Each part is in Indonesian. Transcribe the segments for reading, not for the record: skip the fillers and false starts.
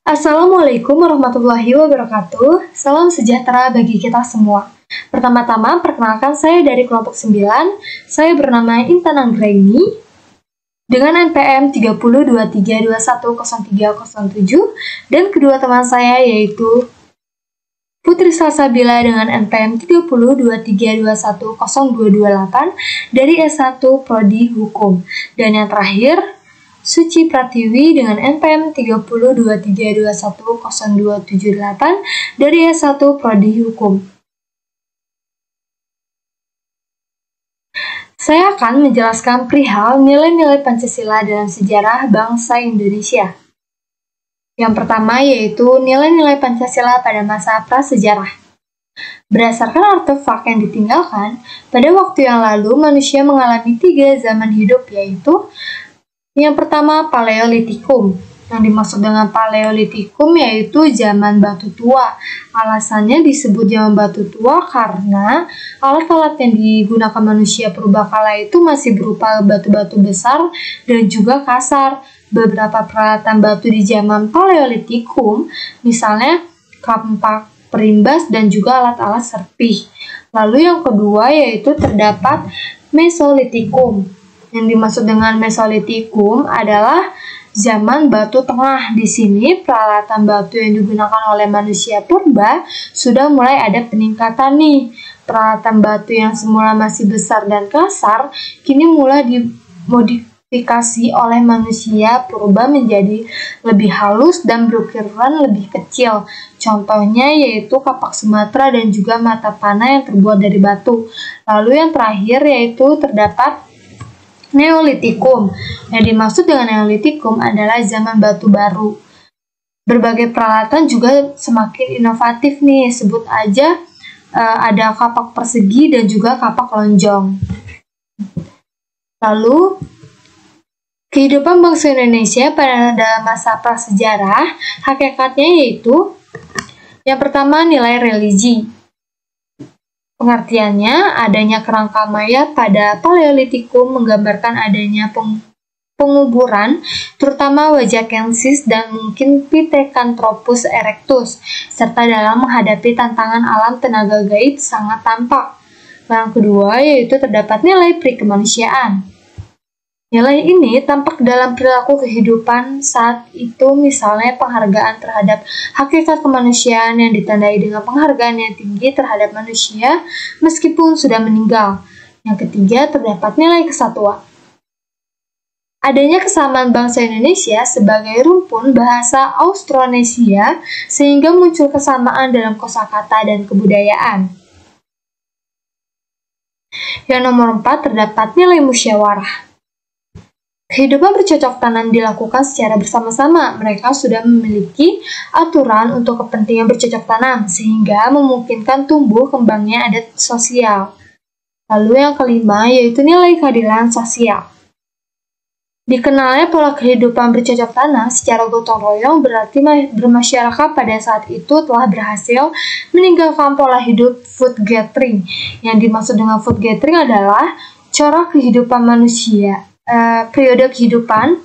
Assalamualaikum warahmatullahi wabarakatuh. Salam sejahtera bagi kita semua. Pertama-tama, perkenalkan saya dari kelompok 9. Saya bernama Intan Anggreni dengan NPM 3023210307 dan kedua teman saya yaitu Putri Salsabila dengan NPM 3023210228 dari S1 Prodi Hukum. Dan yang terakhir, Suci Pratiwi dengan NPM 3023210278 dari S1 Prodi Hukum. Saya akan menjelaskan perihal nilai-nilai Pancasila dalam sejarah bangsa Indonesia. Yang pertama yaitu nilai-nilai Pancasila pada masa prasejarah. Berdasarkan artefak yang ditinggalkan, pada waktu yang lalu manusia mengalami 3 zaman hidup, yaitu yang pertama Paleolitikum. Yang dimaksud dengan Paleolitikum yaitu zaman batu tua. Alasannya disebut zaman batu tua karena alat-alat yang digunakan manusia purbakala itu masih berupa batu-batu besar dan juga kasar. Beberapa peralatan batu di zaman Paleolitikum, misalnya kampak, perimbas, dan juga alat-alat serpih. Lalu yang kedua yaitu terdapat Mesolitikum. Yang dimaksud dengan Mesolitikum adalah zaman batu tengah. Di sini peralatan batu yang digunakan oleh manusia purba sudah mulai ada peningkatan nih. Peralatan batu yang semula masih besar dan kasar kini mulai dimodifikasi oleh manusia purba menjadi lebih halus dan berukuran lebih kecil. Contohnya yaitu kapak Sumatera dan juga mata panah yang terbuat dari batu. Lalu yang terakhir yaitu terdapat Neolitikum. Yang dimaksud dengan Neolitikum adalah zaman batu baru. Berbagai peralatan juga semakin inovatif nih. Sebut aja ada kapak persegi dan juga kapak lonjong. Lalu kehidupan bangsa Indonesia pada masa prasejarah hakikatnya yaitu yang pertama nilai religi. Pengertiannya, adanya kerangka mayat pada Paleolitikum menggambarkan adanya penguburan, terutama Wajakensis dan mungkin Pithecanthropus erectus, serta dalam menghadapi tantangan alam tenaga gaib sangat tampak. Yang kedua yaitu terdapat nilai prikemanusiaan. Nilai ini tampak dalam perilaku kehidupan saat itu, misalnya penghargaan terhadap hakikat kemanusiaan yang ditandai dengan penghargaan yang tinggi terhadap manusia meskipun sudah meninggal. Yang ketiga, terdapat nilai kesatuan. Adanya kesamaan bangsa Indonesia sebagai rumpun bahasa Austronesia sehingga muncul kesamaan dalam kosakata dan kebudayaan. Yang nomor 4, terdapat nilai musyawarah. Kehidupan bercocok tanam dilakukan secara bersama-sama. Mereka sudah memiliki aturan untuk kepentingan bercocok tanam, sehingga memungkinkan tumbuh kembangnya adat sosial. Lalu yang kelima, yaitu nilai keadilan sosial. Dikenalnya pola kehidupan bercocok tanam secara gotong royong berarti bermasyarakat pada saat itu telah berhasil meninggalkan pola hidup food gathering. Yang dimaksud dengan food gathering adalah corak kehidupan manusia. Periode kehidupan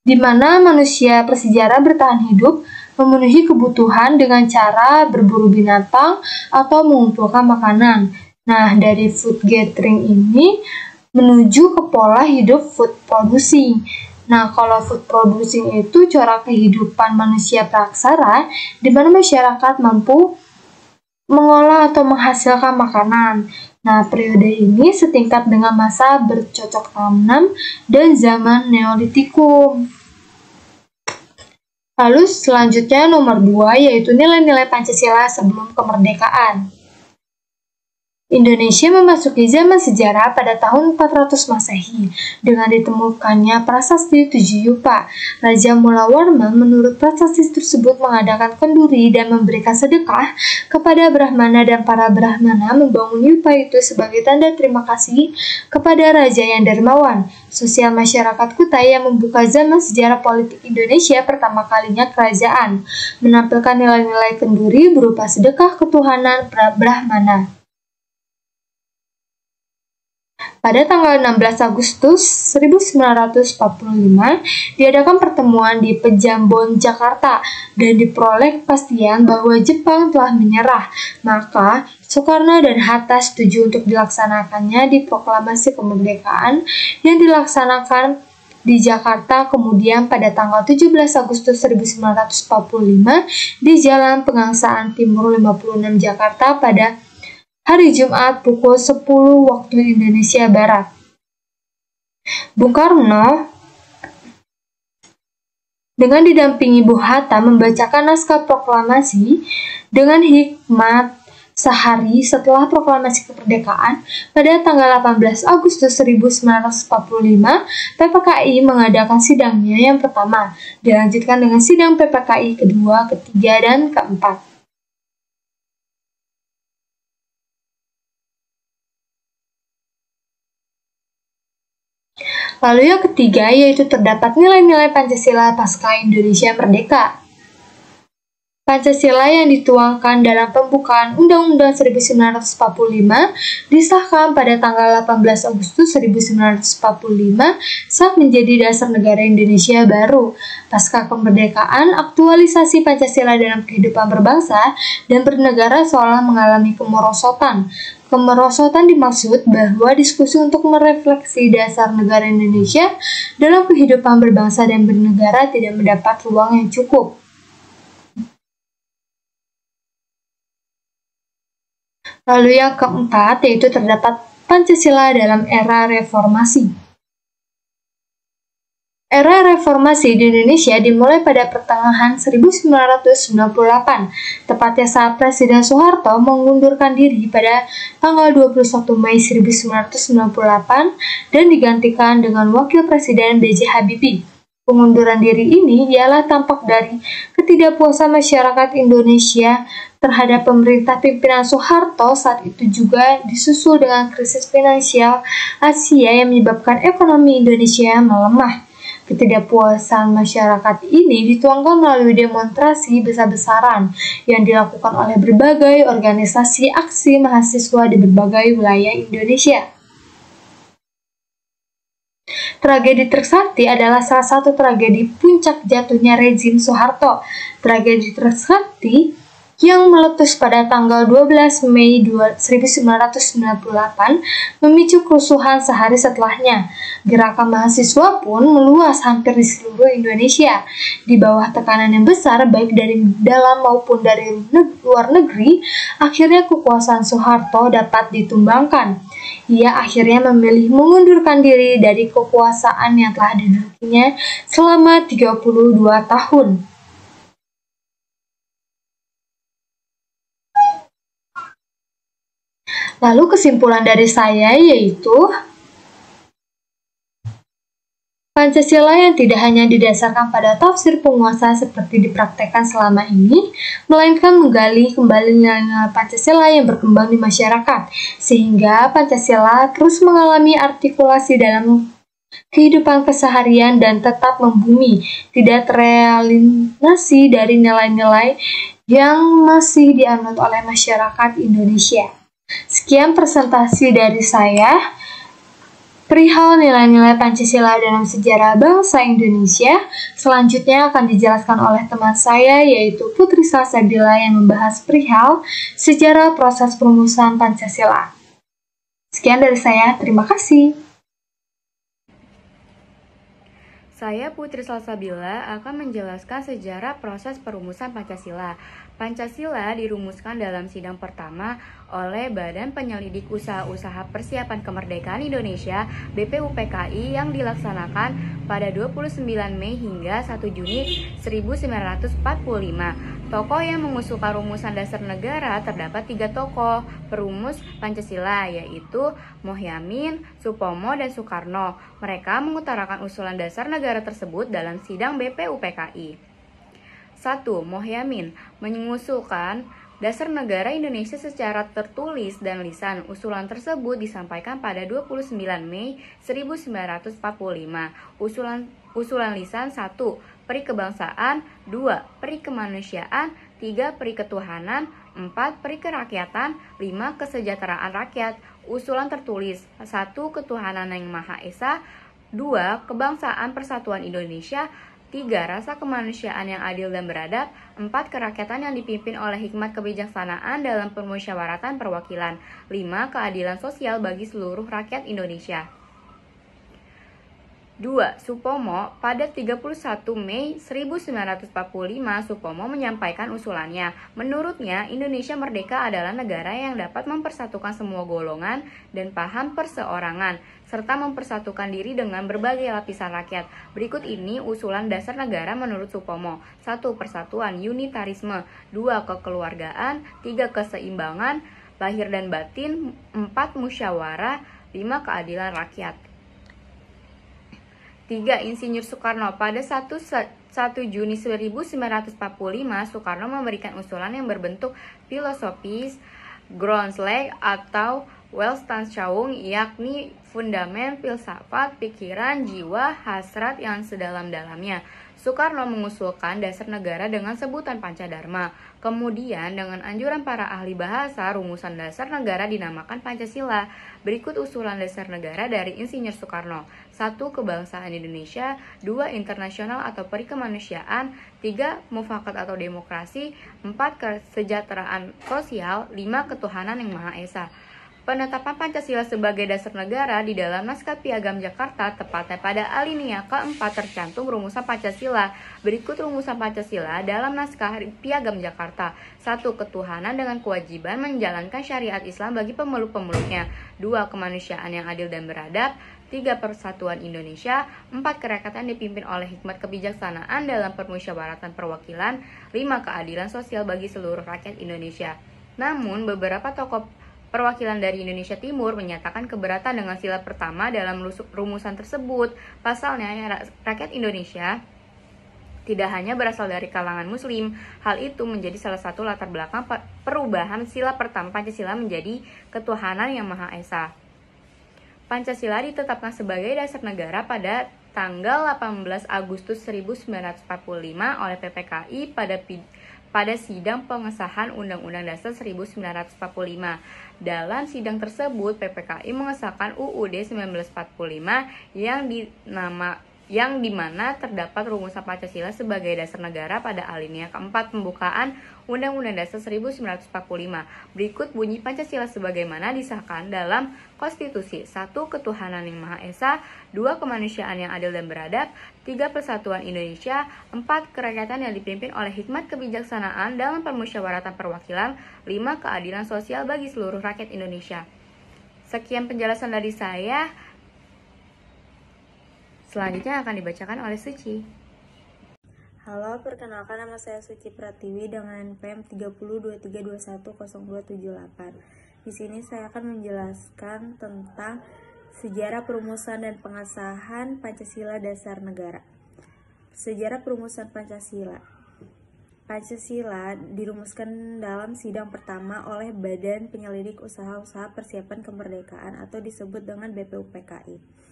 di mana manusia prasejarah bertahan hidup memenuhi kebutuhan dengan cara berburu binatang atau mengumpulkan makanan. Nah, dari food gathering ini menuju ke pola hidup food producing. Nah, kalau food producing itu corak kehidupan manusia praksara di mana masyarakat mampu mengolah atau menghasilkan makanan. Nah, periode ini setingkat dengan masa bercocok tanam dan zaman Neolitikum. Lalu selanjutnya nomor 2 yaitu nilai-nilai Pancasila sebelum kemerdekaan. Indonesia memasuki zaman sejarah pada tahun 400 Masehi dengan ditemukannya prasasti Tujuh Yupa. Raja Mulawarman menurut prasasti tersebut mengadakan kenduri dan memberikan sedekah kepada Brahmana, dan para Brahmana membangun Yupa itu sebagai tanda terima kasih kepada raja yang dermawan. Sosial masyarakat Kutai yang membuka zaman sejarah politik Indonesia pertama kalinya kerajaan, menampilkan nilai-nilai kenduri berupa sedekah ketuhanan Brahmana. Pada tanggal 16 Agustus 1945, diadakan pertemuan di Pejambon, Jakarta, dan diperoleh kepastian bahwa Jepang telah menyerah. Maka, Soekarno dan Hatta setuju untuk dilaksanakannya di proklamasi kemerdekaan yang dilaksanakan di Jakarta kemudian pada tanggal 17 Agustus 1945 di Jalan Pegangsaan Timur 56 Jakarta pada hari Jumat pukul 10 waktu Indonesia Barat. Bung Karno dengan didampingi Bung Hatta membacakan naskah proklamasi dengan hikmat sehari setelah proklamasi kemerdekaan pada tanggal 18 Agustus 1945, PPKI mengadakan sidangnya yang pertama, dilanjutkan dengan sidang PPKI kedua, ketiga, dan keempat. Lalu yang ketiga yaitu terdapat nilai-nilai Pancasila pasca Indonesia Merdeka. Pancasila yang dituangkan dalam pembukaan Undang-Undang 1945 disahkan pada tanggal 18 Agustus 1945 saat menjadi dasar negara Indonesia baru. Pasca kemerdekaan, aktualisasi Pancasila dalam kehidupan berbangsa dan bernegara seolah mengalami kemerosotan. Kemerosotan dimaksud bahwa diskusi untuk merefleksi dasar negara Indonesia dalam kehidupan berbangsa dan bernegara tidak mendapat ruang yang cukup. Lalu yang keempat yaitu terdapat Pancasila dalam era reformasi. Era reformasi di Indonesia dimulai pada pertengahan 1998, tepatnya saat Presiden Soeharto mengundurkan diri pada tanggal 21 Mei 1998 dan digantikan dengan Wakil Presiden B.J. Habibie. Pengunduran diri ini ialah tampak dari ketidakpuasan masyarakat Indonesia terhadap pemerintah pimpinan Soeharto saat itu juga disusul dengan krisis finansial Asia yang menyebabkan ekonomi Indonesia melemah. Ketidakpuasan masyarakat ini dituangkan melalui demonstrasi besar-besaran yang dilakukan oleh berbagai organisasi aksi mahasiswa di berbagai wilayah Indonesia. Tragedi Trisakti adalah salah satu tragedi puncak jatuhnya rezim Soeharto. Tragedi Trisakti yang meletus pada tanggal 12 Mei 1998 memicu kerusuhan sehari setelahnya. Gerakan mahasiswa pun meluas hampir di seluruh Indonesia. Di bawah tekanan yang besar baik dari dalam maupun dari luar negeri, akhirnya kekuasaan Soeharto dapat ditumbangkan. Ia akhirnya memilih mengundurkan diri dari kekuasaan yang telah didudukinya selama 32 tahun. Lalu kesimpulan dari saya yaitu Pancasila yang tidak hanya didasarkan pada tafsir penguasa seperti dipraktekkan selama ini, melainkan menggali kembali nilai-nilai Pancasila yang berkembang di masyarakat, sehingga Pancasila terus mengalami artikulasi dalam kehidupan keseharian dan tetap membumi, tidak terrealisasi dari nilai-nilai yang masih dianut oleh masyarakat Indonesia. Sekian presentasi dari saya perihal nilai-nilai Pancasila dalam sejarah bangsa Indonesia. Selanjutnya akan dijelaskan oleh teman saya yaitu Putri Salsabila yang membahas perihal sejarah proses perumusan Pancasila. Sekian dari saya, terima kasih. Saya Putri Salsabila akan menjelaskan sejarah proses perumusan Pancasila. Pancasila dirumuskan dalam sidang pertama oleh Badan Penyelidik Usaha-Usaha Persiapan Kemerdekaan Indonesia (BPUPKI) yang dilaksanakan pada 29 Mei hingga 1 Juni 1945. Tokoh yang mengusulkan rumusan dasar negara terdapat 3 tokoh perumus Pancasila, yaitu Mohyamin, Supomo, dan Soekarno. Mereka mengutarakan usulan dasar negara tersebut dalam sidang BPUPKI. 1. Mohyamin mengusulkan dasar negara Indonesia secara tertulis dan lisan. Usulan tersebut disampaikan pada 29 Mei 1945. Usulan lisan 1. Peri kebangsaan, 2. Peri kemanusiaan, 3. Peri ketuhanan, 4. Peri kerakyatan. 5. Kesejahteraan rakyat. Usulan tertulis: 1. Ketuhanan yang Maha Esa. 2. Kebangsaan Persatuan Indonesia. 3. Rasa kemanusiaan yang adil dan beradab. 4. Kerakyatan yang dipimpin oleh hikmat kebijaksanaan dalam permusyawaratan perwakilan. 5. Keadilan sosial bagi seluruh rakyat Indonesia. 2. Supomo. Pada 31 Mei 1945, Supomo menyampaikan usulannya. Menurutnya, Indonesia merdeka adalah negara yang dapat mempersatukan semua golongan dan paham perseorangan, serta mempersatukan diri dengan berbagai lapisan rakyat. Berikut ini usulan dasar negara menurut Supomo. 1. Persatuan, unitarisme. 2. Kekeluargaan. 3. Keseimbangan lahir dan batin. 4. Musyawarah. 5. Keadilan rakyat. 3. Insinyur Soekarno. Pada 1 Juni 1945, Soekarno memberikan usulan yang berbentuk filosofis Grundslag atau Weltanschauung, yakni fundamen filsafat, pikiran, jiwa, hasrat yang sedalam-dalamnya. Soekarno mengusulkan dasar negara dengan sebutan Pancadharma. Kemudian, dengan anjuran para ahli bahasa, rumusan dasar negara dinamakan Pancasila. Berikut usulan dasar negara dari Insinyur Soekarno. 1. Kebangsaan Indonesia. 2. Internasional atau peri kemanusiaan. 3. Mufakat atau demokrasi. 4. Kesejahteraan sosial. 5. Ketuhanan yang Maha Esa. Penetapan Pancasila sebagai dasar negara di dalam Naskah Piagam Jakarta, tepatnya pada alinea keempat tercantum rumusan Pancasila. Berikut rumusan Pancasila dalam Naskah Piagam Jakarta. 1. Ketuhanan dengan kewajiban menjalankan syariat Islam bagi pemeluk-pemeluknya. 2. Kemanusiaan yang adil dan beradab. 3. Persatuan Indonesia. 4. Kerakyatan dipimpin oleh hikmat kebijaksanaan dalam permusyawaratan perwakilan. 5. Keadilan sosial bagi seluruh rakyat Indonesia. Namun, beberapa tokoh perwakilan dari Indonesia Timur menyatakan keberatan dengan sila pertama dalam rumusan tersebut. Pasalnya, rakyat Indonesia tidak hanya berasal dari kalangan Muslim. Hal itu menjadi salah satu latar belakang perubahan sila pertama Pancasila menjadi Ketuhanan yang Maha Esa. Pancasila ditetapkan sebagai dasar negara pada tanggal 18 Agustus 1945 oleh PPKI pada sidang pengesahan Undang-Undang Dasar 1945. Dalam sidang tersebut, PPKI mengesahkan UUD 1945 yang dimana terdapat rumusan Pancasila sebagai dasar negara pada alinea keempat pembukaan Undang-Undang Dasar 1945. Berikut bunyi Pancasila sebagaimana disahkan dalam Konstitusi. 1. Ketuhanan yang Maha Esa. 2. Kemanusiaan yang adil dan beradab. 3. Persatuan Indonesia. 4. Kerakyatan yang dipimpin oleh hikmat kebijaksanaan dalam permusyawaratan perwakilan. 5. Keadilan sosial bagi seluruh rakyat Indonesia. Sekian penjelasan dari saya. Selanjutnya akan dibacakan oleh Suci. Halo, perkenalkan nama saya Suci Pratiwi dengan PM 3023210278. Di sini saya akan menjelaskan tentang sejarah perumusan dan pengesahan Pancasila Dasar Negara. Sejarah perumusan Pancasila. Pancasila dirumuskan dalam sidang pertama oleh Badan Penyelidik Usaha-Usaha Persiapan Kemerdekaan atau disebut dengan BPUPKI.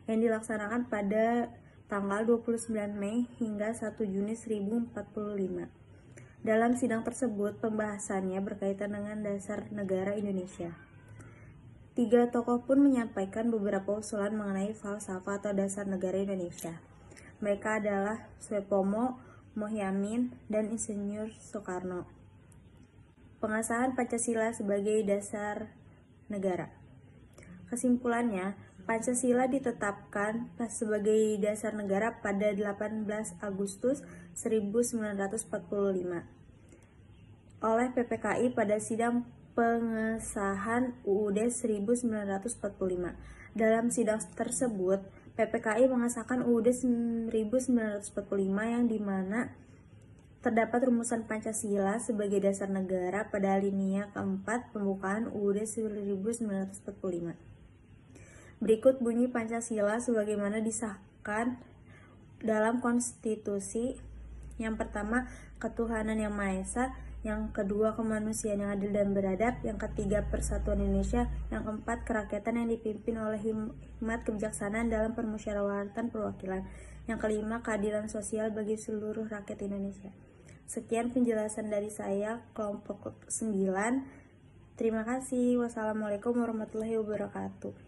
Yang dilaksanakan pada tanggal 29 Mei hingga 1 Juni 1045. Dalam sidang tersebut, pembahasannya berkaitan dengan dasar negara Indonesia. 3 tokoh pun menyampaikan beberapa usulan mengenai falsafah atau dasar negara Indonesia. Mereka adalah Supomo, Mohyamin, dan Insinyur Soekarno. Pengesahan Pancasila sebagai dasar negara. Kesimpulannya, Pancasila ditetapkan sebagai dasar negara pada 18 Agustus 1945 oleh PPKI pada sidang pengesahan UUD 1945. Dalam sidang tersebut, PPKI mengesahkan UUD 1945 yang dimana terdapat rumusan Pancasila sebagai dasar negara pada alinea keempat pembukaan UUD 1945. Berikut bunyi Pancasila sebagaimana disahkan dalam konstitusi. Yang pertama, ketuhanan yang Maha Esa. Yang kedua, kemanusiaan yang adil dan beradab. Yang ketiga, persatuan Indonesia. Yang keempat, kerakyatan yang dipimpin oleh hikmat kebijaksanaan dalam permusyawaratan perwakilan. Yang kelima, keadilan sosial bagi seluruh rakyat Indonesia. Sekian penjelasan dari saya, kelompok 9. Terima kasih. Wassalamualaikum warahmatullahi wabarakatuh.